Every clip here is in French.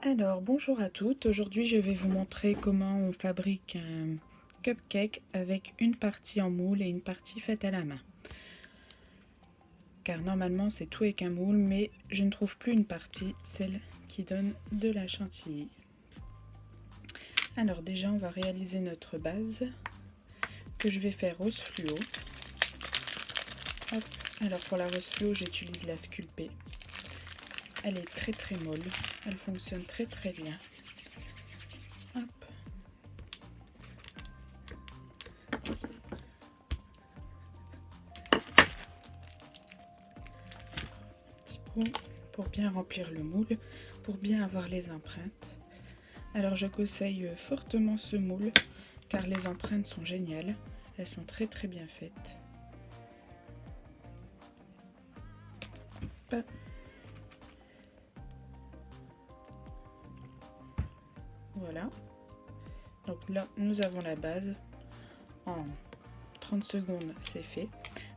Alors, bonjour à toutes. Aujourd'hui, je vais vous montrer comment on fabrique un cupcake avec une partie en moule et une partie faite à la main. Car normalement, c'est tout avec un moule, mais je ne trouve plus une partie, celle qui donne de la chantilly. Alors déjà, on va réaliser notre base que je vais faire rose fluo. Hop. Alors pour la rose fluo, j'utilise la sculpée. Elle est très molle, elle fonctionne très bien. Hop. Petit pot pour bien remplir le moule, pour bien avoir les empreintes. Alors je conseille fortement ce moule car les empreintes sont géniales, elles sont très bien faites. Hop. Voilà, donc là nous avons la base, en 30 secondes c'est fait.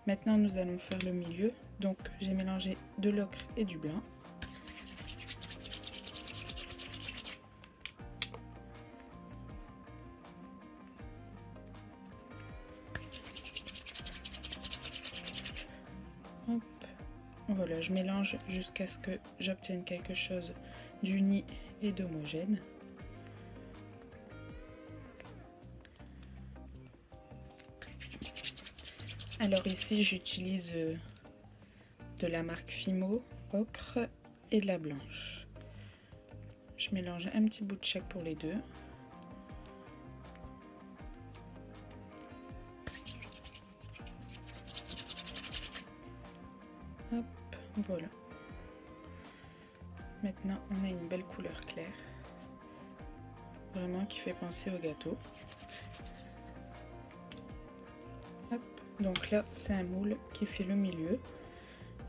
Maintenant nous allons faire le milieu, donc j'ai mélangé de l'ocre et du blanc. Hop. Voilà, je mélange jusqu'à ce que j'obtienne quelque chose d'uni et d'homogène. Alors ici j'utilise de la marque Fimo, ocre et de la blanche. Je mélange un petit bout de chaque pour les deux. Hop, voilà. Maintenant on a une belle couleur claire, vraiment qui fait penser au gâteau. Hop. Donc là c'est un moule qui fait le milieu,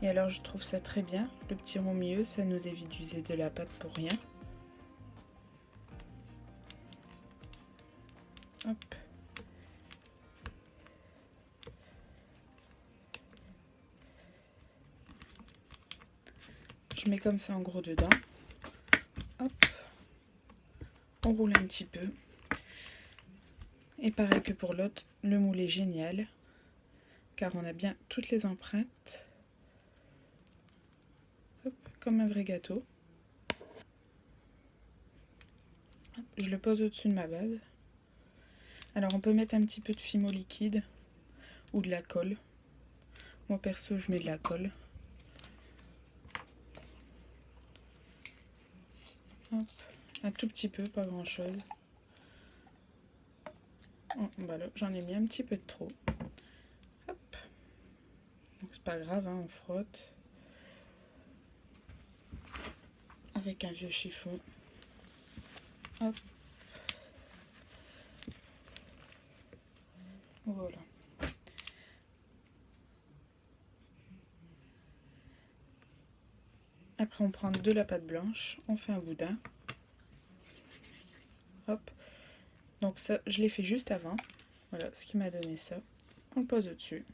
et alors je trouve ça très bien, le petit rond milieu, ça nous évite d'user de la pâte pour rien. Hop. Je mets comme ça en gros dedans. Hop. On roule un petit peu. Et pareil que pour l'autre, le moule est génial car on a bien toutes les empreintes. Hop, comme un vrai gâteau. Hop, je le pose au-dessus de ma base. Alors on peut mettre un petit peu de Fimo liquide ou de la colle. Moi perso je mets de la colle. Hop, un tout petit peu, pas grand chose. Oh, bah là j'en ai mis un petit peu de trop. Hop. Donc c'est pas grave, hein, on frotte. Avec un vieux chiffon. Hop. Voilà. Après on prend de la pâte blanche, on fait un boudin. Hop. Donc ça je l'ai fait juste avant. Voilà ce qui m'a donné ça. On le pose au-dessus.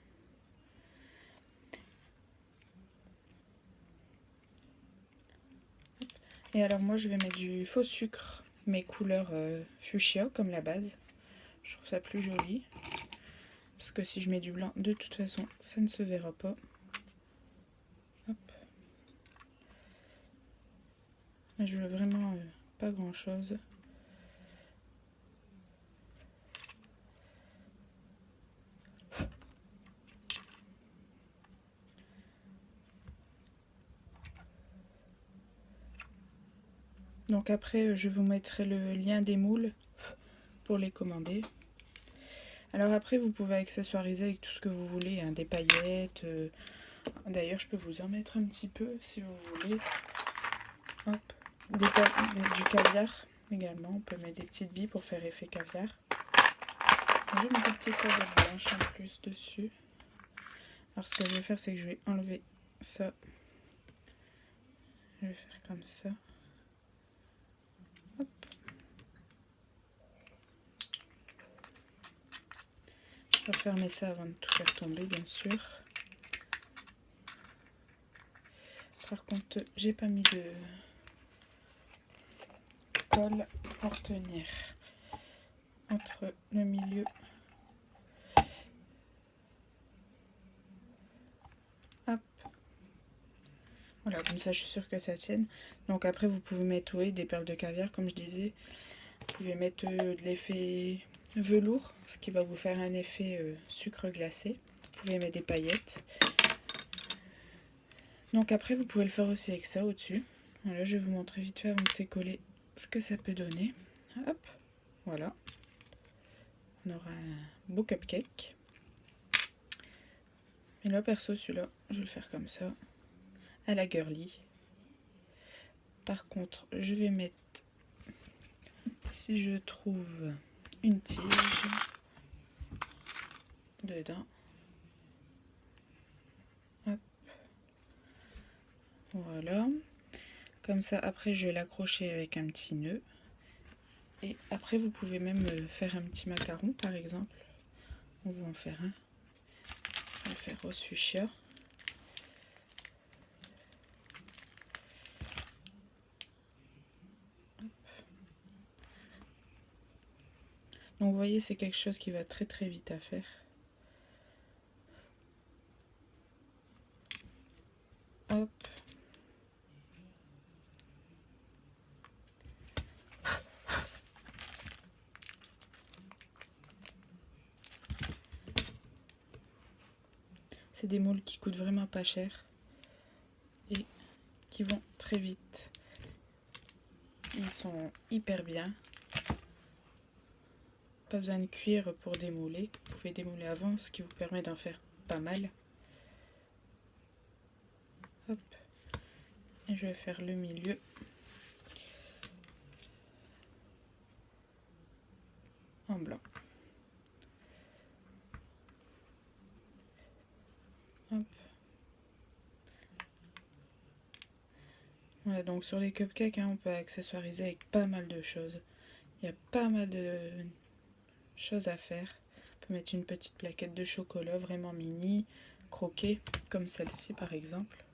Et alors moi je vais mettre du faux sucre, mes couleurs fuchsia comme la base. Je trouve ça plus joli. Parce que si je mets du blanc, de toute façon, ça ne se verra pas. Hop. Là, je veux vraiment pas grand chose. Donc après, je vous mettrai le lien des moules pour les commander. Alors après, vous pouvez accessoiriser avec tout ce que vous voulez, hein, des paillettes. D'ailleurs, je peux vous en mettre un petit peu si vous voulez. Hop. Du caviar également. On peut mettre des petites billes pour faire effet caviar. Je vais mettre des petites paillettes blanches en plus dessus. Alors ce que je vais faire, c'est que je vais enlever ça. Je vais faire comme ça. Hop. Je vais fermer ça avant de tout faire tomber, bien sûr. Par contre, j'ai pas mis de colle pour tenir entre le milieu. Hop. Voilà, comme ça je suis sûre que ça tienne. Donc après vous pouvez mettre des perles de caviar comme je disais. Vous pouvez mettre de l'effet velours, ce qui va vous faire un effet sucre glacé. Vous pouvez mettre des paillettes. Donc après vous pouvez le faire aussi avec ça au-dessus. Voilà, je vais vous montrer vite fait avant que c'est collé ce que ça peut donner. Hop, voilà. On aura un beau cupcake. Et là perso celui-là, je vais le faire comme ça, à la girly. Par contre, je vais mettre, si je trouve une tige dedans. Hop. Voilà. Comme ça, après, je vais l'accrocher avec un petit nœud. Et après, vous pouvez même faire un petit macaron, par exemple. On va en faire un. Je vais le faire rose fuchsia. Donc vous voyez, c'est quelque chose qui va très très vite à faire. Hop. C'est des moules qui coûtent vraiment pas cher et qui vont très vite. Ils sont hyper bien. Pas besoin de cuire pour démouler. Vous pouvez démouler avant, ce qui vous permet d'en faire pas mal. Hop. Et je vais faire le milieu. En blanc. Hop. Voilà, donc sur les cupcakes, on peut accessoiriser avec pas mal de choses. Il y a pas mal de choses à faire. On peut mettre une petite plaquette de chocolat vraiment mini, croquée, comme celle-ci par exemple.